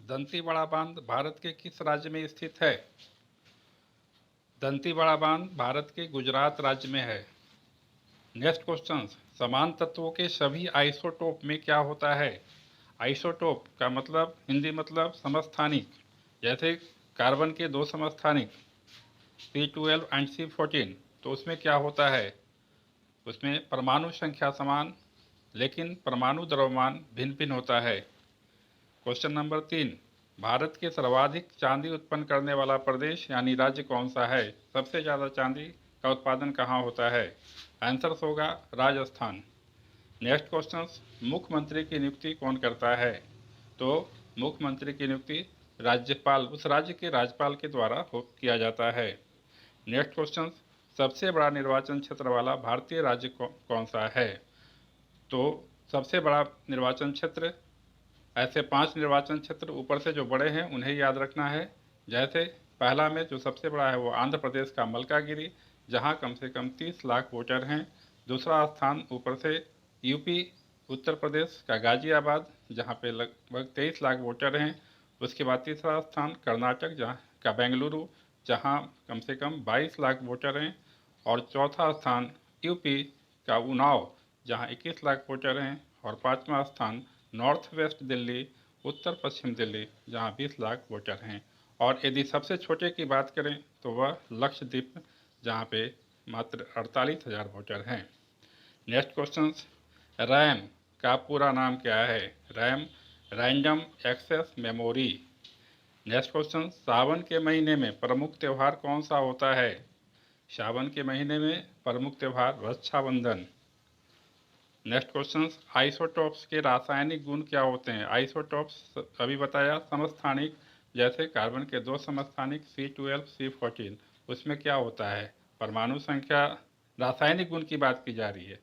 दंतीवाड़ा बांध भारत के किस राज्य में स्थित है? दंतीवाड़ा बांध भारत के गुजरात राज्य में है। नेक्स्ट क्वेश्चन, समान तत्वों के सभी आइसोटोप में क्या होता है? आइसोटोप का मतलब हिंदी मतलब समस्थानिक, जैसे कार्बन के दो समस्थानिक C12 एंड C14, तो उसमें क्या होता है? उसमें परमाणु संख्या समान लेकिन परमाणु द्रव्यमान भिन्न भिन्न होता है। क्वेश्चन नंबर 3, भारत के सर्वाधिक चांदी उत्पन्न करने वाला प्रदेश यानी राज्य कौन सा है? सबसे ज़्यादा चांदी का उत्पादन कहाँ होता है? आंसर होगा राजस्थान। नेक्स्ट क्वेश्चन, मुख्यमंत्री की नियुक्ति कौन करता है? तो मुख्यमंत्री की नियुक्ति राज्यपाल, उस राज्य के राज्यपाल के द्वारा किया जाता है। नेक्स्ट क्वेश्चन, सबसे बड़ा निर्वाचन क्षेत्र वाला भारतीय राज्य कौन सा है? तो सबसे बड़ा निर्वाचन क्षेत्र, ऐसे 5 निर्वाचन क्षेत्र ऊपर से जो बड़े हैं उन्हें याद रखना है। जैसे पहला में जो सबसे बड़ा है वो आंध्र प्रदेश का मलकागिरी, जहां कम से कम 30 लाख वोटर हैं। दूसरा स्थान ऊपर से यूपी उत्तर प्रदेश का गाजियाबाद, जहां पे लगभग 23 लाख वोटर हैं। उसके बाद तीसरा स्थान कर्नाटक जहाँ का बेंगलुरु, जहां कम से कम 22 लाख वोटर हैं। और चौथा स्थान यूपी का उन्नाव, जहां 21 लाख वोटर हैं। और पाँचवा स्थान नॉर्थ वेस्ट दिल्ली, उत्तर पश्चिम दिल्ली, जहां 20 लाख वोटर हैं। और यदि सबसे छोटे की बात करें तो वह लक्षद्वीप, जहां पे मात्र 48,000 वोटर हैं। नेक्स्ट क्वेश्चन, रैम का पूरा नाम क्या है? RAM random access memory. Next question, सावन के महीने में प्रमुख त्यौहार कौन सा होता है? सावन के महीने में प्रमुख त्यौहार रक्षाबंधन। नेक्स्ट क्वेश्चन, आइसोटोप्स के रासायनिक गुण क्या होते हैं? आइसोटोप्स अभी बताया समस्थानिक, जैसे कार्बन के दो समस्थानिक C12 C14, उसमें क्या होता है? परमाणु संख्या। रासायनिक गुण की बात की जा रही है।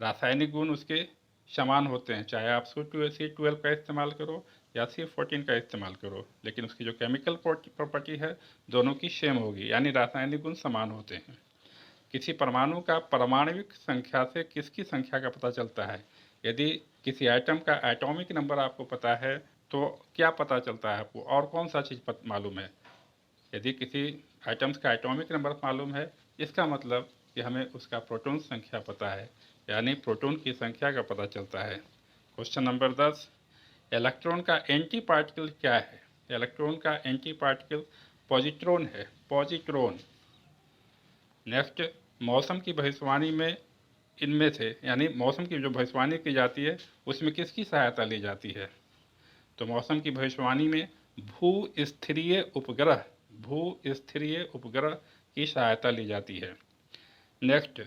रासायनिक गुण उसके समान होते हैं, चाहे आप C12 का इस्तेमाल करो या C14 का इस्तेमाल करो, लेकिन उसकी जो केमिकल प्रॉपर्टी है दोनों की सेम होगी, यानी रासायनिक गुण समान होते हैं। किसी परमाणु का परमाणविक संख्या से किसकी संख्या का पता चलता है? यदि किसी एटम का एटॉमिक नंबर आपको पता है तो क्या पता चलता है आपको, और कौन सा चीज़ मालूम है? यदि किसी एटम्स का एटॉमिक नंबर मालूम है, इसका मतलब कि हमें उसका प्रोटॉन संख्या पता है, यानी प्रोटॉन की संख्या का पता चलता है। क्वेश्चन नंबर 10, इलेक्ट्रॉन का एंटी पार्टिकल क्या है? इलेक्ट्रॉन का एंटी पार्टिकल पॉजिट्रॉन है, पॉजिट्रॉन। नेक्स्ट, मौसम की भविष्यवाणी में इनमें से, यानी मौसम की जो भविष्यवाणी की जाती है उसमें किसकी सहायता ली जाती है? तो मौसम की भविष्यवाणी में भूस्थिरीय उपग्रह, भूस्थिरीय उपग्रह की सहायता ली जाती है। नेक्स्ट,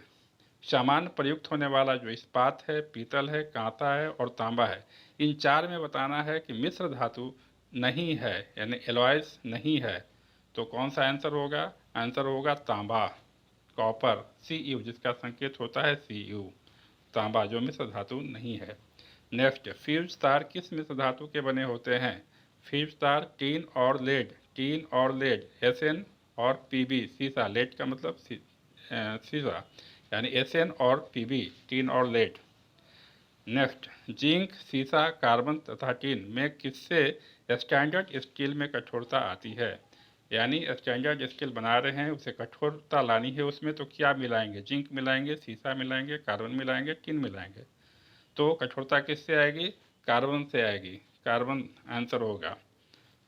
सामान्य प्रयुक्त होने वाला जो इस्पात है, पीतल है, कांता है और तांबा है, इन चार में बताना है कि मिश्र धातु नहीं है, यानी एलॉयस नहीं है। तो कौन सा आंसर होगा? आंसर होगा तांबा, कॉपर, Cu, जिसका संकेत होता है Cu, तांबा, जो मिश्र धातु नहीं है। नेक्स्ट, फ्यूज तार किस मिश्र धातु के बने होते हैं? फ्यूज तार टीन और लेड, टीन और लेड, Sn और Pb, सीसा, लेड का मतलब सीसा, यानी Sn और Pb, टीन और लेड। नेक्स्ट, जिंक, सीसा, कार्बन तथा टीन में किससे स्टैंडर्ड स्टील में कठोरता आती है? यानी स्टैंडर्ड स्टील बना रहे हैं, उसे कठोरता लानी है उसमें, तो क्या मिलाएंगे? जिंक मिलाएंगे, सीसा मिलाएंगे, कार्बन मिलाएंगे, टिन मिलाएंगे। तो कठोरता किससे आएगी? कार्बन से आएगी, कार्बन आंसर होगा।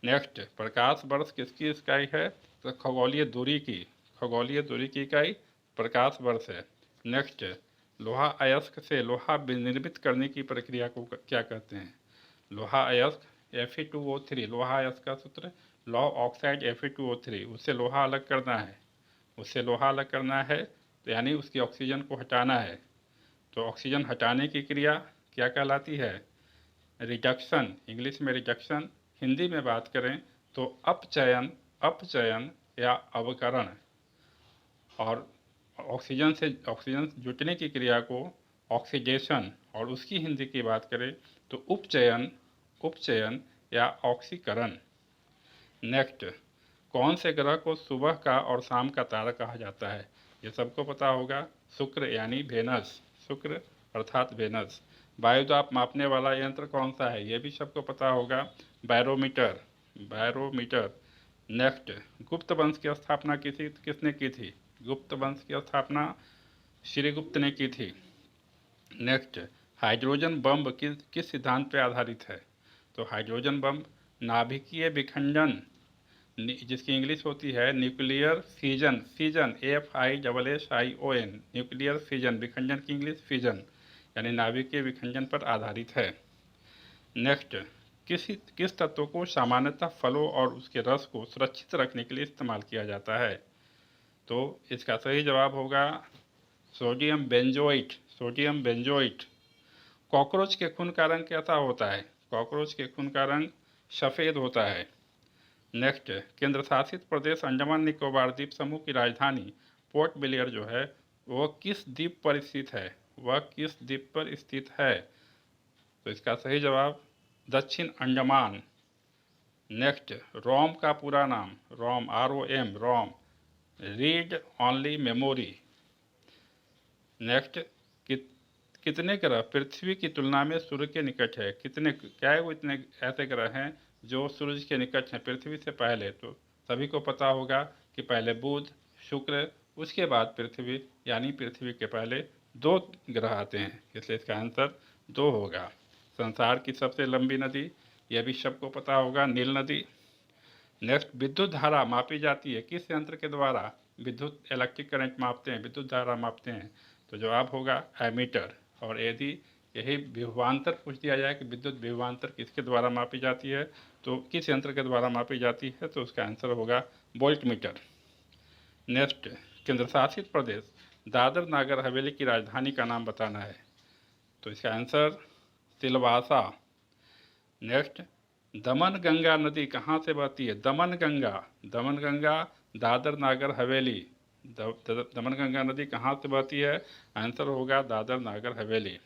नेक्स्ट, प्रकाश वर्ष किसकी इकाई है? तो खगोलीय दूरी की, खगोलीय दूरी की इकाई प्रकाश वर्ष है। नेक्स्ट, लोहा अयस्क से लोहा निर्मित करने की प्रक्रिया को क्या कहते हैं? लोहा अयस्क Fe2O3, लोहा अयस्क का सूत्र लॉ ऑक्साइड Fe2O3, उससे लोहा अलग करना है, उससे लोहा अलग करना है, तो यानी उसकी ऑक्सीजन को हटाना है। तो ऑक्सीजन हटाने की क्रिया क्या कहलाती है? रिडक्शन, इंग्लिश में रिडक्शन, हिंदी में बात करें तो अपचयन, अपचयन या अवकरण। और ऑक्सीजन जुटने की क्रिया को ऑक्सीडेशन, और उसकी हिंदी की बात करें तो उपचयन, उपचयन या ऑक्सीकरण। नेक्स्ट, कौन से ग्रह को सुबह का और शाम का तारा कहा जाता है? ये सबको पता होगा, शुक्र यानी वेनस, शुक्र अर्थात वेनस। वायुदाब मापने वाला यंत्र कौन सा है? ये भी सबको पता होगा, बैरोमीटर, बैरोमीटर। नेक्स्ट, गुप्त वंश की स्थापना किसने की थी? गुप्त वंश की स्थापना श्रीगुप्त ने की थी। नेक्स्ट, हाइड्रोजन बम किस सिद्धांत पर आधारित है? तो हाइड्रोजन बम नाभिकीय विखंडन, जिसकी इंग्लिश होती है nuclear fission, fission FISSION, nuclear fission, विखंडन की इंग्लिश फिजन, यानी नाभिकीय विखंडन पर आधारित है। नेक्स्ट, किस तत्व को सामान्यतः फलों और उसके रस को सुरक्षित रखने के लिए इस्तेमाल किया जाता है? तो इसका सही जवाब होगा sodium benzoate, sodium benzoate. Cockroach के खून का रंग कैसा होता है? कॉकरोच के खून का रंग सफ़ेद होता है। नेक्स्ट, केंद्र शासित प्रदेश अंडमान निकोबार द्वीप समूह की राजधानी पोर्ट ब्लेयर जो है वह किस द्वीप पर स्थित है? वह किस द्वीप पर स्थित है? तो इसका सही जवाब दक्षिण अंडमान। नेक्स्ट, रोम का पूरा नाम, रोम ROM, रोम, रीड ओनली मेमोरी। नेक्स्ट, कितने ग्रह पृथ्वी की तुलना में सूर्य के निकट है? कितने, क्या है वो इतने ऐसे ग्रह हैं जो सूरज के निकट हैं पृथ्वी से पहले? तो सभी को पता होगा कि पहले बुध, शुक्र, उसके बाद पृथ्वी, यानी पृथ्वी के पहले 2 ग्रह आते हैं, इसलिए इसका आंसर 2 होगा। संसार की सबसे लंबी नदी, यह भी सबको पता होगा, नील नदी। नेक्स्ट, विद्युत धारा मापी जाती है किस यंत्र के द्वारा? विद्युत इलेक्ट्रिक करंट मापते हैं, विद्युत धारा मापते हैं, तो जवाब होगा एमीटर। और यदि यही विभवांतर पूछ दिया जाए कि विद्युत विभवांतर किसके द्वारा मापी जाती है, तो किस यंत्र के द्वारा मापी जाती है, तो उसका आंसर होगा वोल्ट मीटर। नेक्स्ट, केंद्र शासित प्रदेश दादर नागर हवेली की राजधानी का नाम बताना है, तो इसका आंसर सिलवासा। नेक्स्ट, दमन गंगा नदी कहाँ से बहती है? दमन गंगा, दमन गंगा दादर नागर हवेली, दमन गंगा नदी कहाँ से बहती है? आंसर होगा Dadar Nagar Haveli.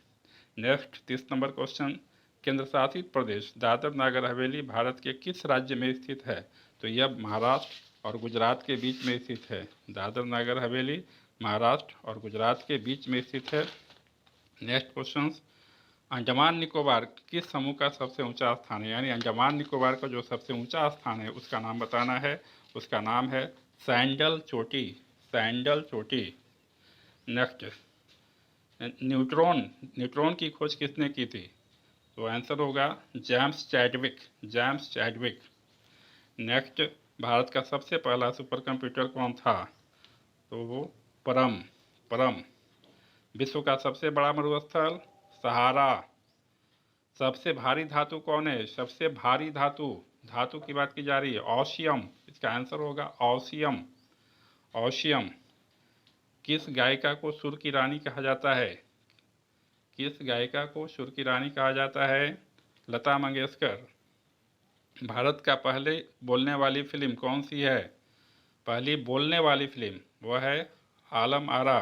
Next, 30 number question, केंद्र शासित प्रदेश दादर नागर हवेली भारत के किस राज्य में स्थित है? तो यह महाराष्ट्र और गुजरात के बीच में स्थित है। दादर नागर हवेली महाराष्ट्र और गुजरात के बीच में स्थित है। नेक्स्ट क्वेश्चन, अंडमान निकोबार किस समूह का सबसे ऊंचा स्थान है? यानी अंडमान निकोबार का जो सबसे ऊंचा स्थान है उसका नाम बताना है। उसका नाम है सैंडल चोटी, सैंडल चोटी। नेक्स्ट, न्यूट्रॉन, न्यूट्रॉन की खोज किसने की थी? तो आंसर होगा James Chadwick, James Chadwick. Next, Bharat का सबसे पहला सुपर कंप्यूटर कौन था? तो वो परम, परम। विश्व का सबसे बड़ा मरुस्थल सहारा। सबसे भारी धातु कौन है? सबसे भारी धातु, धातु की बात की जा रही है, ऑसियम, इसका आंसर होगा ऑसियम, ऑसियम। किस गायिका को सुर की रानी कहा जाता है? किस गायिका को सुर की रानी कहा जाता है? लता मंगेशकर। भारत का पहले बोलने वाली फिल्म कौन सी है? पहली बोलने वाली फिल्म वह है आलम आरा।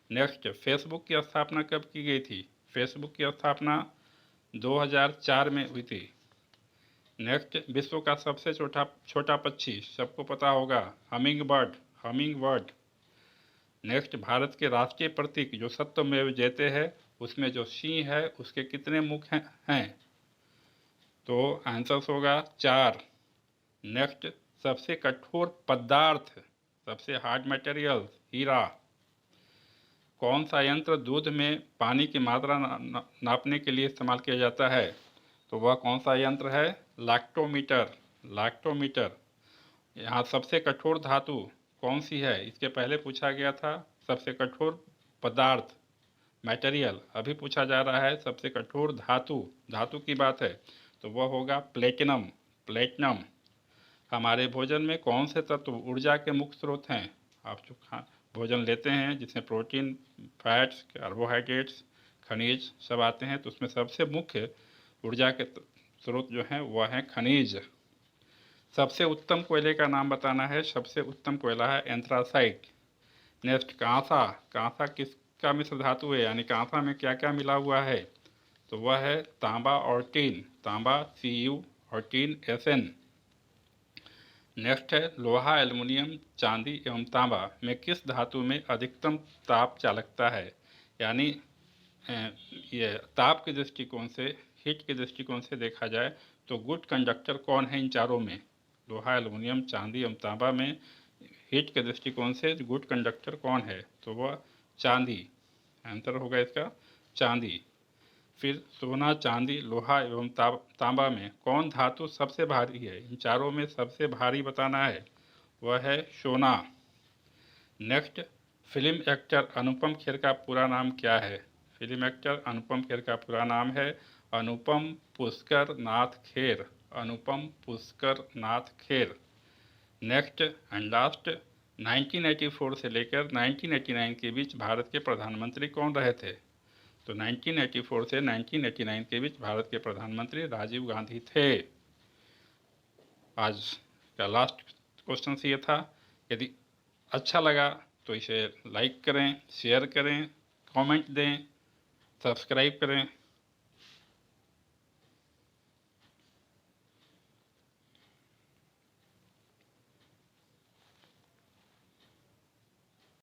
नेक्स्ट, फेसबुक की स्थापना कब की गई थी? फेसबुक की स्थापना 2004 में हुई थी। नेक्स्ट, विश्व का सबसे छोटा पक्षी सबको पता होगा, humming bird, humming bird. Next, Bharat के राष्ट्रीय प्रतीक जो सत्यमेव जयते है उसमें जो सिंह है उसके कितने मुख हैं? तो आंसर होगा 4। नेक्स्ट, सबसे कठोर पदार्थ, सबसे हार्ड मटेरियल हीरा। कौन सा यंत्र दूध में पानी की मात्रा नापने के लिए इस्तेमाल किया जाता है? तो वह कौन सा यंत्र है? Lactometer, lactometer. यहाँ सबसे कठोर धातु कौन सी है? इसके पहले पूछा गया था सबसे कठोर पदार्थ, मटेरियल। अभी पूछा जा रहा है सबसे कठोर धातु, धातु की बात है, तो वह होगा प्लेटिनम, प्लेटिनम। हमारे भोजन में कौन से तत्व ऊर्जा के मुख्य स्रोत हैं? आप जो भोजन लेते हैं जिसमें प्रोटीन, फैट्स, कार्बोहाइड्रेट्स, खनिज सब आते हैं, तो उसमें सबसे मुख्य ऊर्जा के स्रोत जो हैं वह हैं खनिज। सबसे उत्तम कोयले का नाम बताना है। सबसे उत्तम कोयला है एंथ्रासाइट। नेक्स्ट, कांसा, कांसा किसका मिश्र धातु है? यानी कांसा में क्या क्या मिला हुआ है? तो वह है तांबा और टीन, तांबा Cu और टीन Sn। नेक्स्ट है लोहा, एल्युमिनियम, चांदी एवं तांबा में किस धातु में अधिकतम ताप चालकता है? यानी ये ताप के दृष्टिकोण से, हीट के दृष्टिकोण से देखा जाए तो गुड कंडक्टर कौन है इन चारों में? लोहा, एल्युमिनियम, चांदी एवं तांबा में हीट के दृष्टिकोण से गुड कंडक्टर कौन है? तो वह चांदी। आंसर होगा इसका चांदी। फिर सोना, चांदी, लोहा एवं तांबा में कौन धातु सबसे भारी है? इन चारों में सबसे भारी बताना है, वह है सोना। Next, film actor Anupam Kher का पूरा नाम क्या है? फिल्म एक्टर अनुपम खेर का पूरा नाम है अनुपम पुष्कर नाथ खेर। अनुपम पुष्कर नाथ खेर। नेक्स्ट एंड लास्ट, 1984 से लेकर 1989 के बीच भारत के प्रधानमंत्री कौन रहे थे? तो 1984 से 1989 के बीच भारत के प्रधानमंत्री राजीव गांधी थे। आज का लास्ट क्वेश्चन ये था। यदि अच्छा लगा तो इसे लाइक करें, शेयर करें, कमेंट दें, सब्सक्राइब करें।